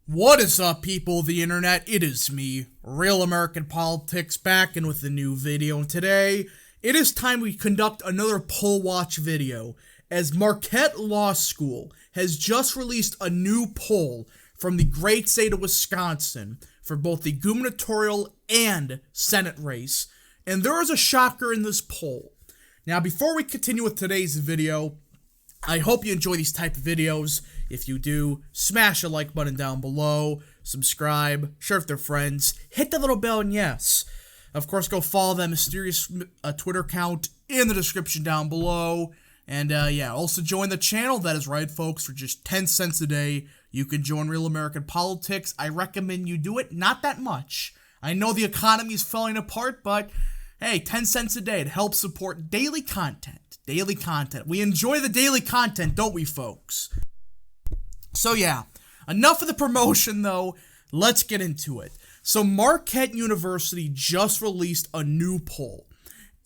What is up, people of the internet? It is me, Real American Politics, back in with a new video, and today, it is time we conduct another poll watch video, as Marquette Law School has just released a new poll from the great state of Wisconsin for both the gubernatorial and Senate race, and there is a shocker in this poll. Now, before we continue with today's video, I hope you enjoy these type of videos. If you do, smash a like button down below, subscribe, share with their friends, hit the little bell, and yes, of course, go follow that mysterious Twitter account in the description down below. And yeah, also join the channel. That is right, folks. For just 10 cents a day, you can join Real American Politics. I recommend you do it. Not that much. I know the economy is falling apart, but hey, 10 cents a day. It helps support daily content. Daily content. We enjoy the daily content, don't we, folks? So yeah, enough of the promotion, though. Let's get into it. So Marquette University just released a new poll.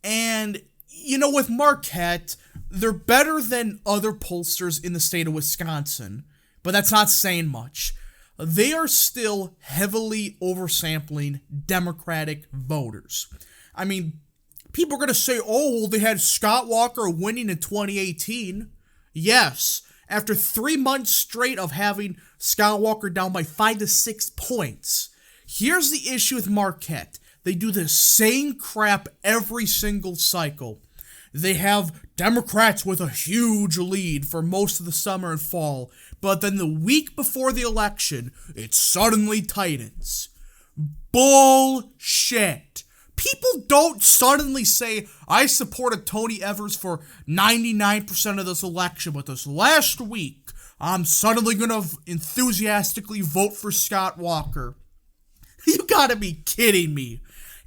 And, you know, with Marquette, they're better than other pollsters in the state of Wisconsin. But that's not saying much. They are still heavily oversampling Democratic voters. I mean, people are going to say, oh, well, they had Scott Walker winning in 2018. Yes, after 3 months straight of having Scott Walker down by 5 to 6 points. Here's the issue with Marquette. They do the same crap every single cycle. They have Democrats with a huge lead for most of the summer and fall, but then the week before the election, it suddenly tightens. Bullshit. People don't suddenly say, I supported Tony Evers for 99% of this election, but this last week, I'm suddenly going to enthusiastically vote for Scott Walker. You gotta be kidding me.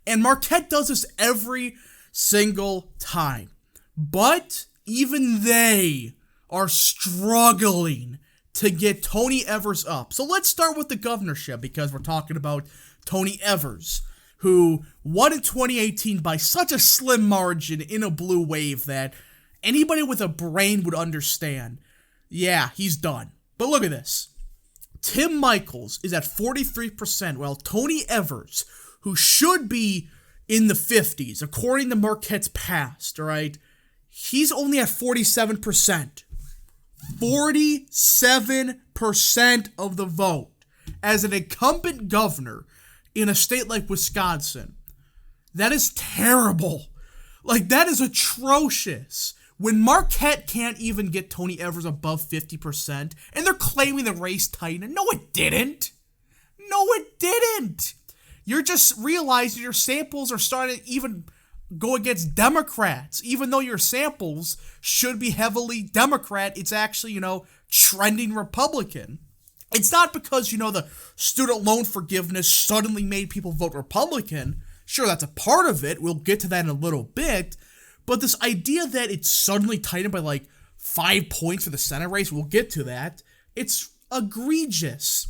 And Marquette does this every single time. But even they are struggling to get Tony Evers up. So let's start with the governorship, because we're talking about Tony Evers, who won in 2018 by such a slim margin in a blue wave that anybody with a brain would understand. Yeah, he's done. But look at this. Tim Michels is at 43%, while Tony Evers, who should be in the 50s, according to Marquette's past, alright, he's only at 47%. 47% of the vote. As an incumbent governor in a state like Wisconsin, that is terrible. Like, that is atrocious. When Marquette can't even get Tony Evers above 50%, and they're claiming the race tightened. No, it didn't. No, it didn't. You're just realizing your samples are starting to even go against Democrats. Even though your samples should be heavily Democrat, it's actually, trending Republican. It's not because, the student loan forgiveness suddenly made people vote Republican. Sure, that's a part of it. We'll get to that in a little bit. But this idea that it's suddenly tightened by like 5 points for the Senate race, we'll get to that. It's egregious.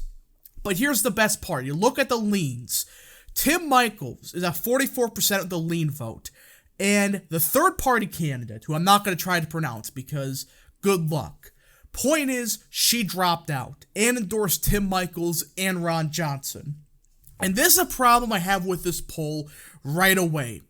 But here's the best part. You look at the leans. Tim Michels is at 44% of the lean vote. And the third party candidate, who I'm not going to try to pronounce because good luck. Point is, she dropped out and endorsed Tim Michels and Ron Johnson. And this is a problem I have with this poll right away.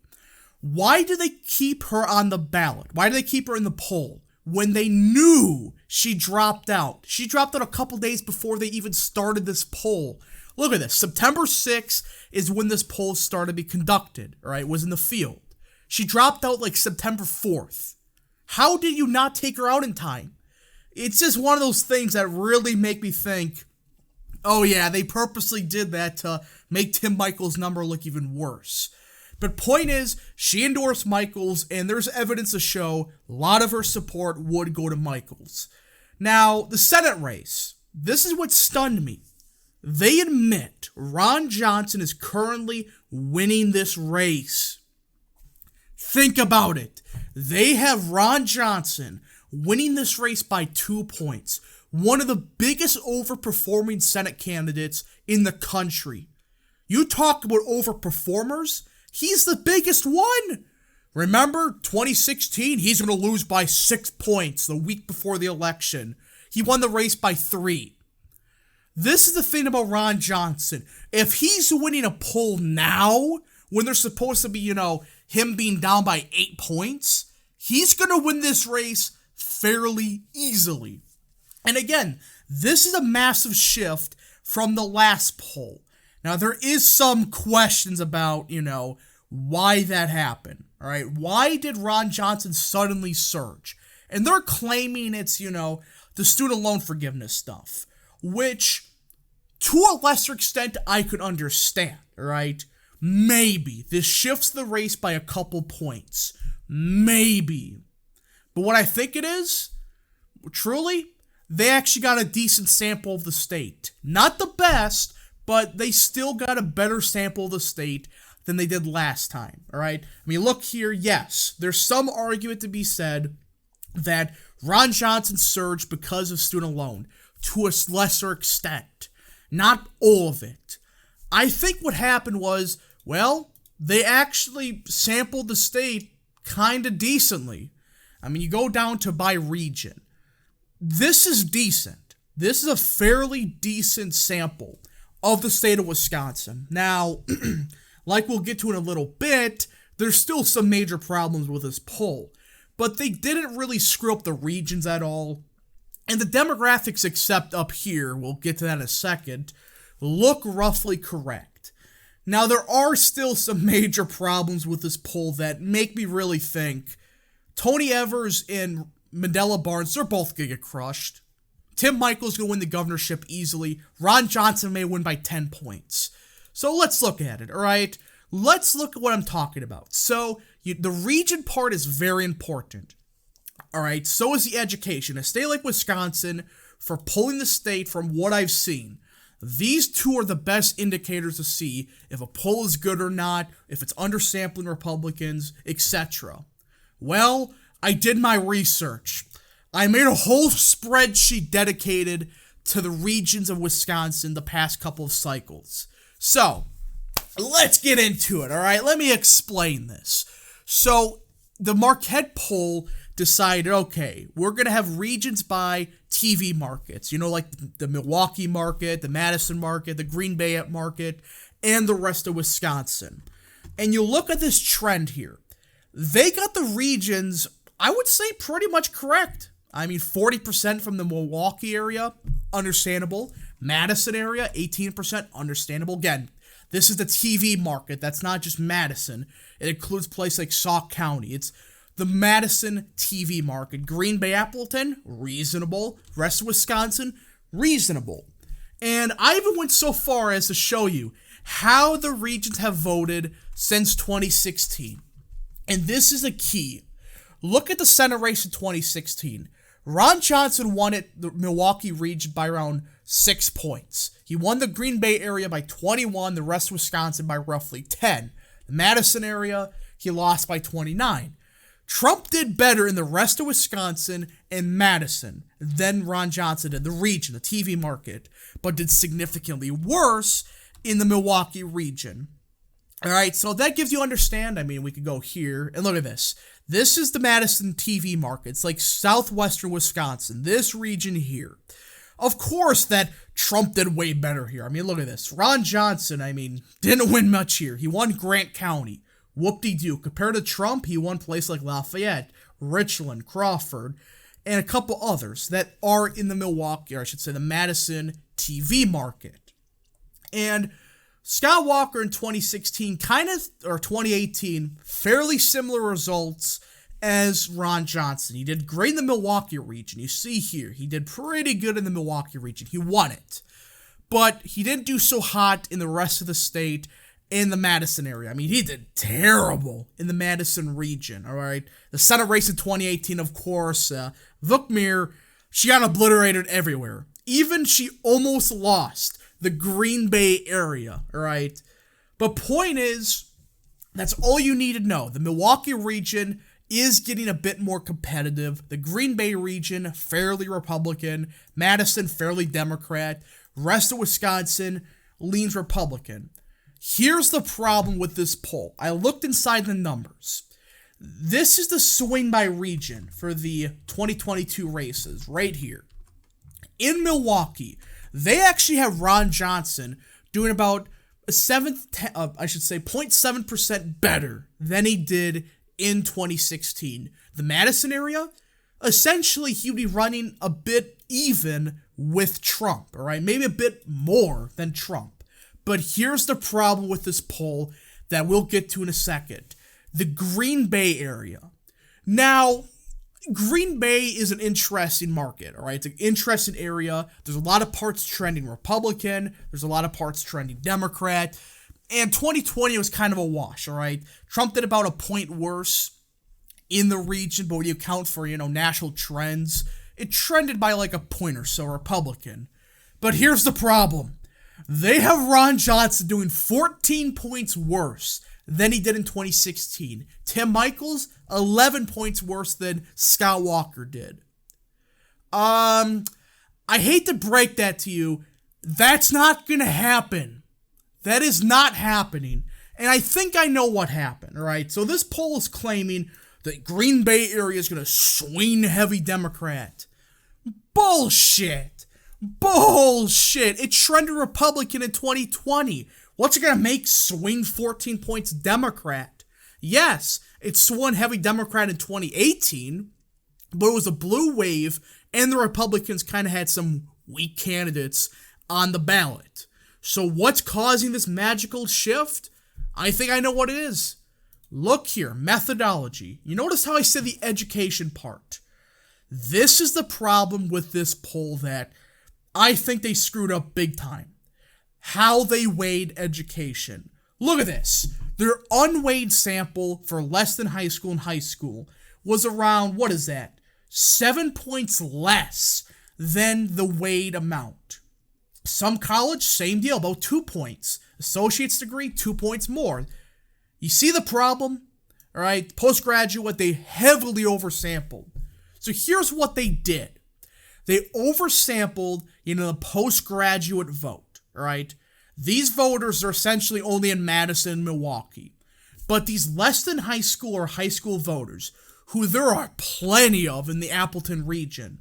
Why do they keep her on the ballot? Why do they keep her in the poll when they knew she dropped out? She dropped out a couple days before they even started this poll. Look at this. September 6th is when this poll started to be conducted, all right? Was in the field. She dropped out like September 4th. How did you not take her out in time? It's just one of those things that really make me think, oh yeah, they purposely did that to make Tim Michels' number look even worse. But point is, she endorsed Michels, and there's evidence to show a lot of her support would go to Michels. Now, the Senate race. This is what stunned me. They admit Ron Johnson is currently winning this race. Think about it. They have Ron Johnson winning this race by 2 points. One of the biggest overperforming Senate candidates in the country. You talk about overperformers, he's the biggest one. Remember, 2016, he's going to lose by 6 points the week before the election. He won the race by 3. this is the thing about Ron Johnson. If he's winning a poll now, when they're supposed to be, him being down by 8 points, he's going to win this race fairly easily. And again, this is a massive shift from the last poll. Now, there is some questions about, why that happened. All right, why did Ron Johnson suddenly surge? And they're claiming it's, the student loan forgiveness stuff, which, to a lesser extent, I could understand, all right? Maybe. This shifts the race by a couple points. Maybe. But what I think it is, truly, they actually got a decent sample of the state. Not the best, but they still got a better sample of the state than they did last time, all right? I mean, look here, yes, there's some argument to be said that Ron Johnson surged because of student loan, to a lesser extent. Not all of it. I think what happened was, they actually sampled the state kind of decently. I mean, you go down to by region. This is decent. This is a fairly decent sample of the state of Wisconsin. Now, like we'll get to in a little bit, there's still some major problems with this poll. But they didn't really screw up the regions at all. And the demographics, except up here, we'll get to that in a second, look roughly correct. Now, there are still some major problems with this poll that make me really think Tony Evers and Mandela Barnes, they're both going to get crushed. Tim Michael's going to win the governorship easily. Ron Johnson may win by 10 points. So let's look at it, all right? Let's look at what I'm talking about. So, the region part is very important. All right, so is the education. A state like Wisconsin, for pulling the state from what I've seen, these two are the best indicators to see if a poll is good or not, if it's undersampling Republicans, etc. Well, I did my research. I made a whole spreadsheet dedicated to the regions of Wisconsin the past couple of cycles. So, let's get into it, all right? Let me explain this. So, the Marquette poll decided, okay, we're going to have regions by TV markets, like the Milwaukee market, the Madison market, the Green Bay market, and the rest of Wisconsin. And you look at this trend here. They got the regions, I would say, pretty much correct. I mean, 40% from the Milwaukee area, understandable. Madison area, 18%, understandable. Again, this is the TV market. That's not just Madison. It includes places like Sauk County. It's the Madison TV market. Green Bay, Appleton, reasonable. Rest of Wisconsin, reasonable. And I even went so far as to show you how the regions have voted since 2016. And this is a key. Look at the Senate race in 2016. Ron Johnson won the Milwaukee region by around 6 points. He won the Green Bay area by 21, the rest of Wisconsin by roughly 10. The Madison area, he lost by 29. Trump did better in the rest of Wisconsin and Madison than Ron Johnson did, the region, the TV market, but did significantly worse in the Milwaukee region. All right, so that gives you understand. I mean, we could go here and look at this. This is the Madison TV market. It's like southwestern Wisconsin, this region here. Of course that Trump did way better here. I mean, look at this. Ron Johnson, didn't win much here. He won Grant County. Whoop-de-doo. Compared to Trump, he won places like Lafayette, Richland, Crawford, and a couple others that are in the Milwaukee, or I should say the Madison TV market. And Scott Walker in 2016, or 2018, fairly similar results as Ron Johnson. He did great in the Milwaukee region. You see here, he did pretty good in the Milwaukee region. He won it. But he didn't do so hot in the rest of the state, in the Madison area. I mean, he did terrible in the Madison region, all right? The Senate race in 2018, of course, Vukmir, she got obliterated everywhere. Even she almost lost the Green Bay area, all right? But point is, that's all you need to know. The Milwaukee region is getting a bit more competitive. The Green Bay region, fairly Republican. Madison, fairly Democrat. Rest of Wisconsin leans Republican. Here's the problem with this poll. I looked inside the numbers. This is the swing by region for the 2022 races right here. In Milwaukee, They actually have Ron Johnson doing about a 0.7% better than he did in 2016. The Madison area, essentially he'd be running a bit even with Trump, all right? Maybe a bit more than Trump. But here's the problem with this poll that we'll get to in a second. The Green Bay area. Now, Green Bay is an interesting market, all right? It's an interesting area. There's a lot of parts trending Republican. There's a lot of parts trending Democrat. And 2020 was kind of a wash, all right? Trump did about a point worse in the region, but when you account for, national trends, it trended by like a point or so Republican. But here's the problem. They have Ron Johnson doing 14 points worse than he did in 2016. Tim Michaels, 11 points worse than Scott Walker did. I hate to break that to you. That's not going to happen. That is not happening. And I think I know what happened, all right? So this poll is claiming that Green Bay area is going to swing heavy Democrat. Bullshit. Bullshit. It trended Republican in 2020. What's it going to make swing 14 points Democrat? Yes, it swung heavy Democrat in 2018, but it was a blue wave, and the Republicans kind of had some weak candidates on the ballot. So what's causing this magical shift? I think I know what it is. Look here, methodology. You notice how I said the education part. This is the problem with this poll that I think they screwed up big time. How they weighed education. Look at this. Their unweighed sample for less than high school and high school was around, 7 points less than the weighed amount. Some college, same deal, about 2 points. Associate's degree, 2 points more. You see the problem? All right, postgraduate, they heavily oversampled. So here's what they did. They oversampled, the postgraduate vote. All right, these voters are essentially only in Madison and Milwaukee. But these less than high school or high school voters, who there are plenty of in the Appleton region,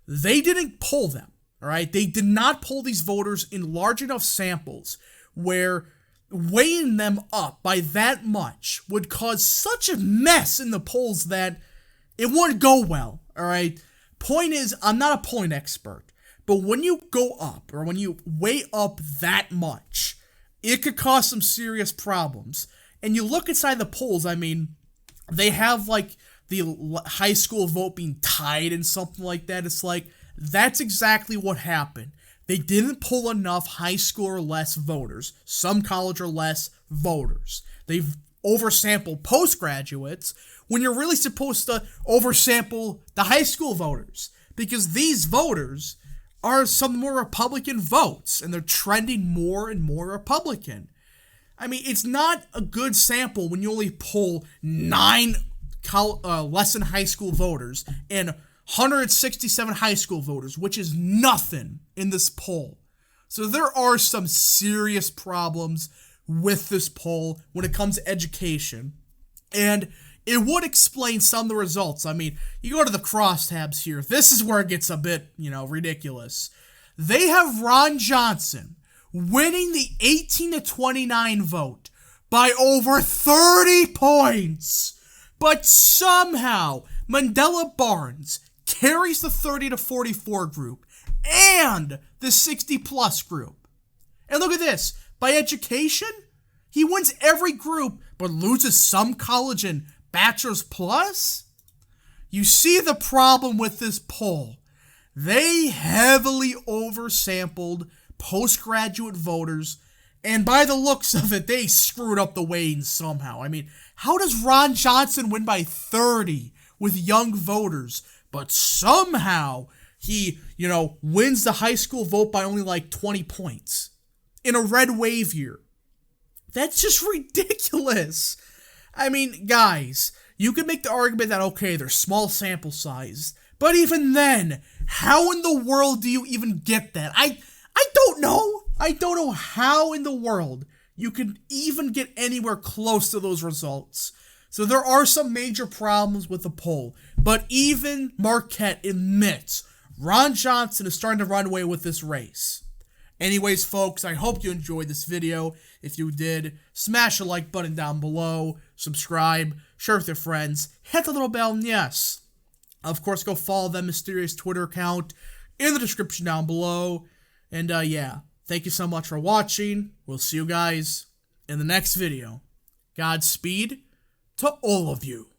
they didn't poll them. All right, they did not poll these voters in large enough samples where weighing them up by that much would cause such a mess in the polls that it wouldn't go well. All right, point is, I'm not a polling expert. But when you go up, or when you weigh up that much, it could cause some serious problems. And you look inside the polls, they have like the high school vote being tied and something like that. It's like, that's exactly what happened. They didn't pull enough high school or less voters. Some college or less voters. They've oversampled postgraduates when you're really supposed to oversample the high school voters. Because these voters are some more Republican votes, and they're trending more and more Republican. It's not a good sample when you only poll 9 less than high school voters and 167 high school voters, which is nothing in this poll. So there are some serious problems with this poll when it comes to education. And it would explain some of the results. You go to the crosstabs here. This is where it gets a bit, ridiculous. They have Ron Johnson winning the 18 to 29 vote by over 30 points. But somehow, Mandela Barnes carries the 30 to 44 group and the 60 plus group. And look at this. By education, he wins every group but loses some college and Bachelor's Plus? You see the problem with this poll. They heavily oversampled postgraduate voters, and by the looks of it, they screwed up the weighing somehow. How does Ron Johnson win by 30 with young voters, but somehow he, wins the high school vote by only like 20 points in a red wave year? That's just ridiculous. Guys, you can make the argument that, okay, there's small sample size, but even then, how in the world do you even get that? I don't know. I don't know how in the world you can even get anywhere close to those results. So there are some major problems with the poll, but even Marquette admits Ron Johnson is starting to run away with this race. Anyways, folks, I hope you enjoyed this video. If you did, smash the like button down below, subscribe, share with your friends, hit the little bell, and yes, of course, go follow that mysterious Twitter account in the description down below. And yeah, thank you so much for watching. We'll see you guys in the next video. Godspeed to all of you.